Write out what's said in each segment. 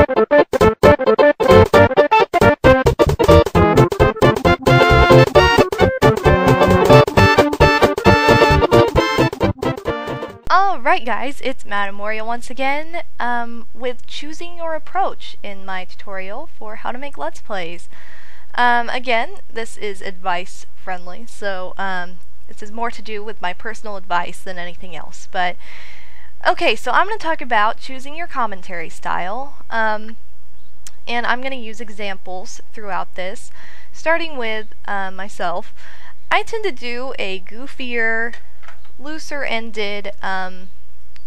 Alright guys, it's MadameWario once again, with choosing your approach in my tutorial for how to make Let's Plays. Again, this is advice friendly, so this is more to do with my personal advice than anything else. But okay, so I'm going to talk about choosing your commentary style, and I'm going to use examples throughout this, starting with myself. I tend to do a goofier, looser-ended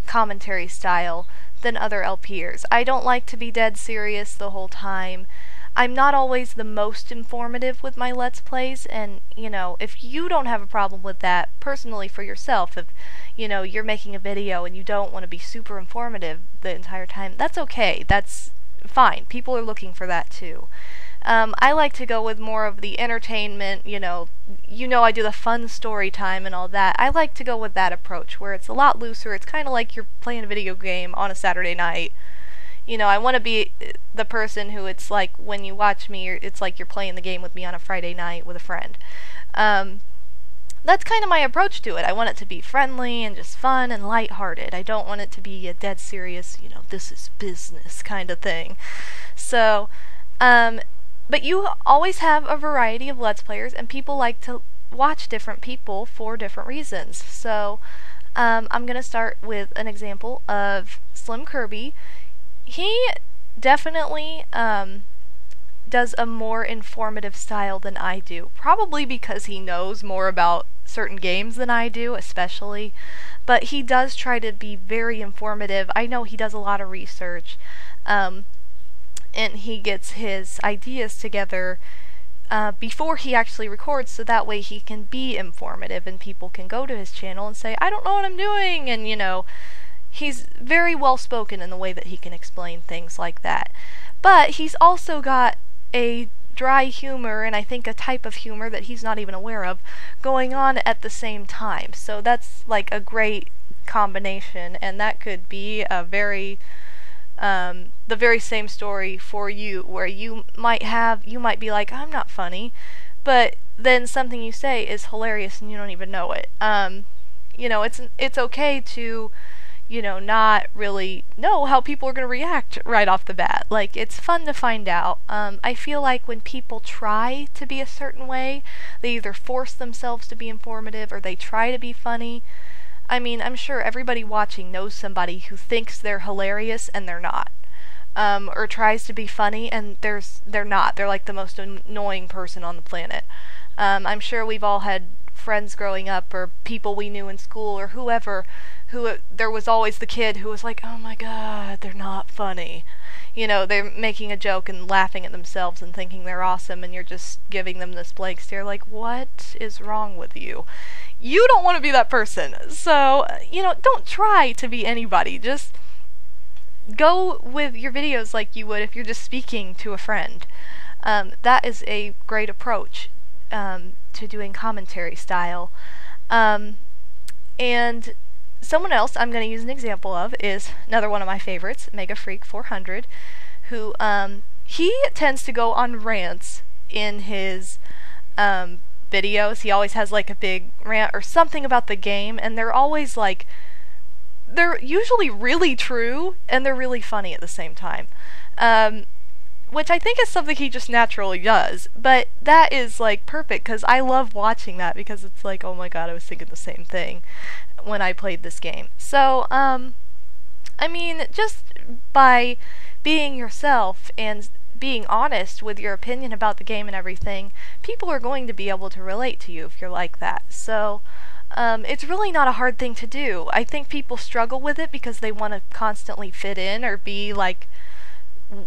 commentary style than other LPers. I don't like to be dead serious the whole time. I'm not always the most informative with my Let's Plays, and, you know, if you don't have a problem with that, personally for yourself, if, you know, you're making a video and you don't want to be super informative the entire time, that's okay. That's fine. People are looking for that too. I like to go with more of the entertainment, you know, I do the fun story time and all that. I like to go with that approach, where it's a lot looser. It's kind of like you're playing a video game on a Saturday night. You know, I want to be the person who it's like when you watch me, it's like you're playing the game with me on a Friday night with a friend. That's kind of my approach to it. I want it to be friendly and just fun and lighthearted. I don't want it to be a dead serious, you know, this is business kind of thing. So, but you always have a variety of Let's Players, and people like to watch different people for different reasons. So, I'm going to start with an example of Slim Kirby. He definitely does a more informative style than I do, probably because he knows more about certain games than I do, especially, but he does try to be very informative. I know he does a lot of research, and he gets his ideas together before he actually records, so that way he can be informative and people can go to his channel and say, I don't know what I'm doing, and, you know, he's very well spoken in the way that he can explain things like that. But he's also got a dry humor, and I think a type of humor that he's not even aware of, going on at the same time. So that's like a great combination, and that could be a very the very same story for you, where you might be like, I'm not funny, but then something you say is hilarious and you don't even know it. You know, it's okay to, you know, not really know how people are going to react right off the bat. Like, it's fun to find out. I feel like when people try to be a certain way, they either force themselves to be informative or they try to be funny. I mean, I'm sure everybody watching knows somebody who thinks they're hilarious and they're not. Or tries to be funny and they're not. They're like the most annoying person on the planet. I'm sure we've all had friends growing up, or people we knew in school, or whoever, who there was always the kid who was like, oh my god, they're not funny. You know, they're making a joke and laughing at themselves and thinking they're awesome, and you're just giving them this blank stare like, what is wrong with you? You don't want to be that person. So, you know, don't try to be anybody. Just go with your videos like you would if you're just speaking to a friend. That is a great approach to doing commentary style. And someone else I'm going to use an example of is another one of my favorites, Mega Freak 400, who he tends to go on rants in his videos. He always has like a big rant or something about the game, and they're always like, they're usually really true and they're really funny at the same time, which I think is something he just naturally does. But that is like perfect, because I love watching that, because it's like, oh my god, I was thinking the same thing when I played this game. So I mean, just by being yourself and being honest with your opinion about the game and everything, people are going to be able to relate to you if you're like that. So it's really not a hard thing to do. I think people struggle with it because they want to constantly fit in or be like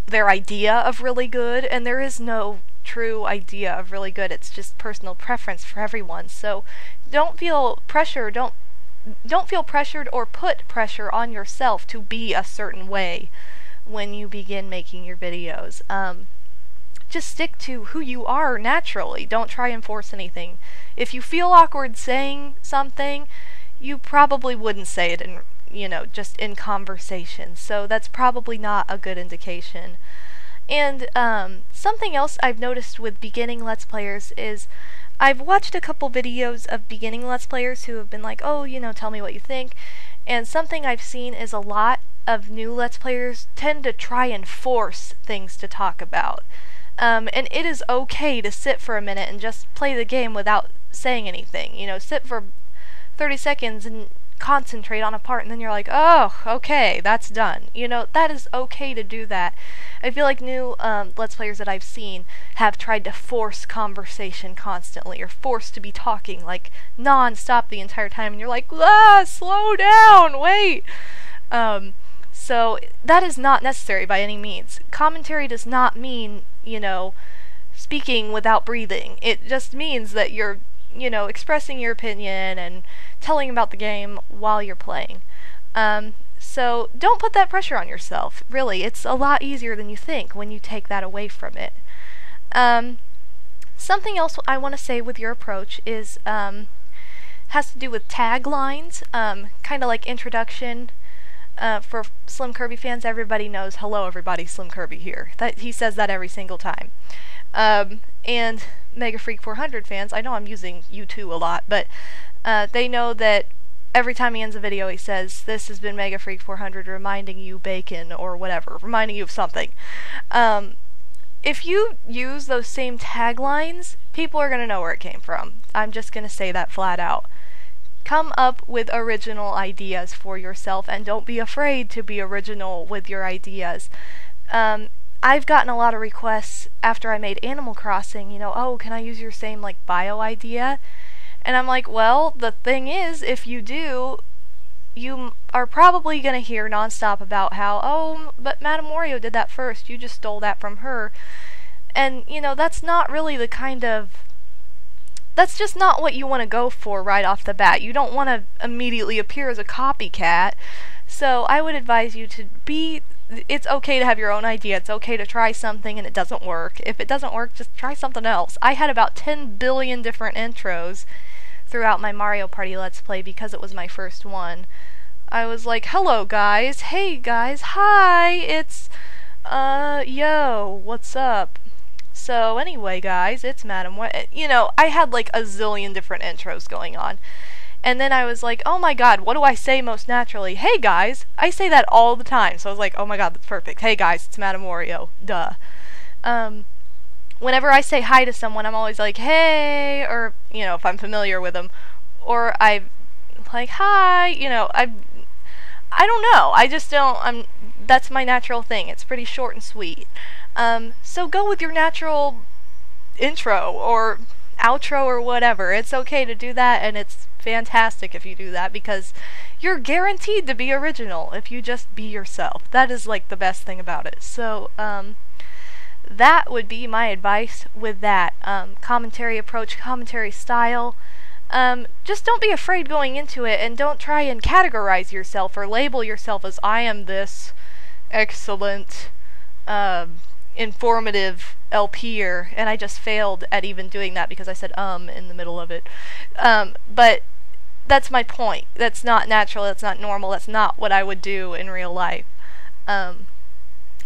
their idea of really good, and there is no true idea of really good. It's just personal preference for everyone. So don't feel pressure, don't feel pressured or put pressure on yourself to be a certain way when you begin making your videos. Just stick to who you are naturally. Don't try and force anything. If you feel awkward saying something, you probably wouldn't say it in you know, just in conversation. So that's probably not a good indication. And something else I've noticed with beginning Let's Players is I've watched a couple videos of beginning Let's Players who have been like, oh, you know, tell me what you think. And something I've seen is a lot of new Let's Players tend to try and force things to talk about. And it is okay to sit for a minute and just play the game without saying anything. You know, sit for 30 seconds and concentrate on a part, and then you're like, oh, okay, that's done. You know, that is okay to do that. I feel like new Let's Players that I've seen have tried to force conversation constantly, or forced to be talking like non-stop the entire time, and you're like, slow down, wait. So that is not necessary by any means. Commentary does not mean, you know, speaking without breathing. It just means that you're, you know, expressing your opinion and telling about the game while you're playing. So don't put that pressure on yourself. Really, it's a lot easier than you think when you take that away from it. Something else I want to say with your approach is has to do with taglines, kind of like introduction. For Slim Kirby fans, everybody knows, hello everybody, Slim Kirby here. He says that every single time. And Mega Freak 400 fans, I know I'm using you two a lot, but they know that every time he ends a video he says, this has been Mega Freak 400 reminding you bacon, or whatever, reminding you of something. If you use those same taglines, people are going to know where it came from. I'm just going to say that flat out. Come up with original ideas for yourself, and don't be afraid to be original with your ideas. I've gotten a lot of requests after I made Animal Crossing, you know, oh, can I use your same, like, bio idea? And I'm like, well, the thing is, if you do, you are probably going to hear nonstop about how, oh, but MadameWario did that first, you just stole that from her. And, you know, that's not really the kind of... That's just not what you want to go for right off the bat. You don't want to immediately appear as a copycat. So I would advise you to be... It's okay to have your own idea. It's okay to try something and it doesn't work. If it doesn't work, just try something else. I had about 10 billion different intros throughout my Mario Party Let's Play because it was my first one. I was like, hello guys, hey guys, hi, it's, yo, what's up? So anyway guys, it's MadameWario. You know, I had like a zillion different intros going on. And then I was like, oh my god, what do I say most naturally? Hey guys! I say that all the time. So I was like, oh my god, that's perfect. Hey guys, it's MadameWario. Duh. Whenever I say hi to someone, I'm always like, hey, or, you know, if I'm familiar with them. Or I like, hi, you know, I don't know. I just don't, that's my natural thing. It's pretty short and sweet. So go with your natural intro or outro or whatever. It's okay to do that, and it's fantastic if you do that, because you're guaranteed to be original if you just be yourself. That is like the best thing about it. So that would be my advice with that commentary approach, commentary style. Just don't be afraid going into it, and don't try and categorize yourself or label yourself as I am this excellent informative LPer, and I just failed at even doing that because I said in the middle of it. But that's my point. That's not natural, that's not normal, that's not what I would do in real life.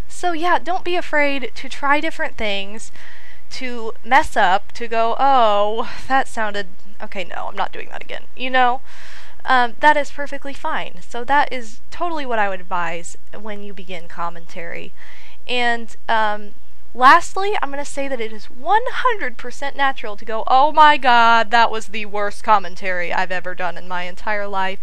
So yeah, don't be afraid to try different things, to mess up, to go, oh, that sounded, okay, no, I'm not doing that again, you know? That is perfectly fine. So that is totally what I would advise when you begin commentary. And lastly, I'm going to say that it is 100% natural to go, oh my god, that was the worst commentary I've ever done in my entire life.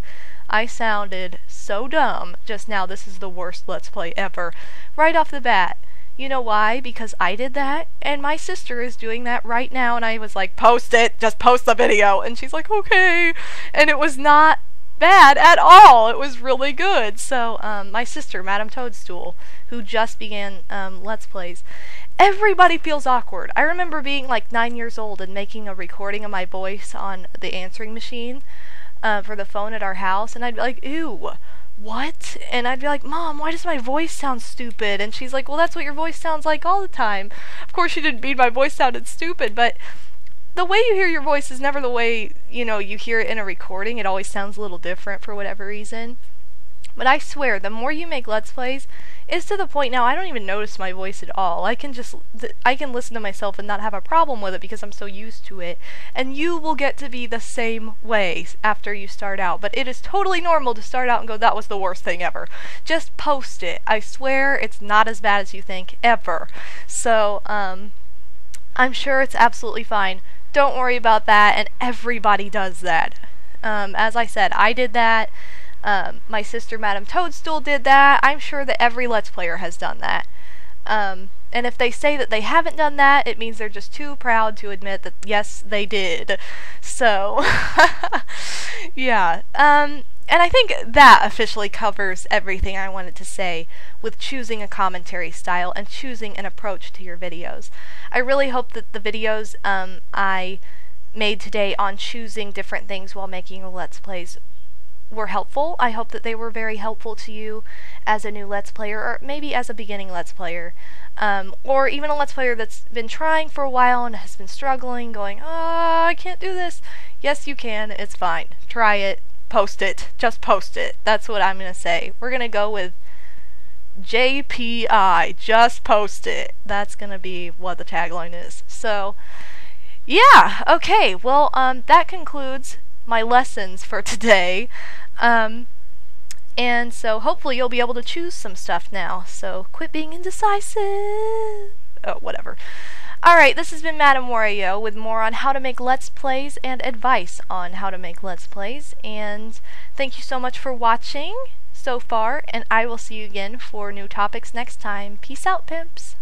I sounded so dumb just now. This is the worst Let's Play ever. Right off the bat. You know why? Because I did that, and my sister is doing that right now, and I was like, post it! Just post the video! And she's like, okay! And it was not bad at all! It was really good! So, my sister, Madame Toadstool, who just began Let's Plays, everybody feels awkward. I remember being like 9 years old and making a recording of my voice on the answering machine for the phone at our house, and I'd be like, ew! What? And I'd be like, Mom, why does my voice sound stupid? And she's like, well, that's what your voice sounds like all the time. Of course, she didn't mean my voice sounded stupid, but the way you hear your voice is never the way, you know, you hear it in a recording. It always sounds a little different for whatever reason. But I swear, the more you make Let's Plays, it's to the point now I don't even notice my voice at all. I can listen to myself and not have a problem with it because I'm so used to it. And you will get to be the same way after you start out. But it is totally normal to start out and go, that was the worst thing ever. Just post it. I swear it's not as bad as you think, ever. So, I'm sure it's absolutely fine. Don't worry about that, and everybody does that. As I said, I did that. My sister, Madame Toadstool, did that. I'm sure that every Let's Player has done that. And if they say that they haven't done that, it means they're just too proud to admit that, yes, they did. So, yeah. And I think that officially covers everything I wanted to say with choosing a commentary style and choosing an approach to your videos. I really hope that the videos I made today on choosing different things while making a Let's Plays were helpful. I hope that they were very helpful to you as a new Let's Player, or maybe as a beginning Let's Player, or even a Let's Player that's been trying for a while and has been struggling, going, oh, I can't do this. Yes, you can. It's fine. Try it. Post it. Just post it. That's what I'm going to say. We're going to go with JPI. Just post it. That's going to be what the tagline is. So, yeah. Okay. Well, that concludes my lessons for today. And so hopefully you'll be able to choose some stuff now. So quit being indecisive. Oh, whatever. Alright, this has been MadameWario with more on how to make Let's Plays and advice on how to make Let's Plays. And thank you so much for watching so far, and I will see you again for new topics next time. Peace out, pimps!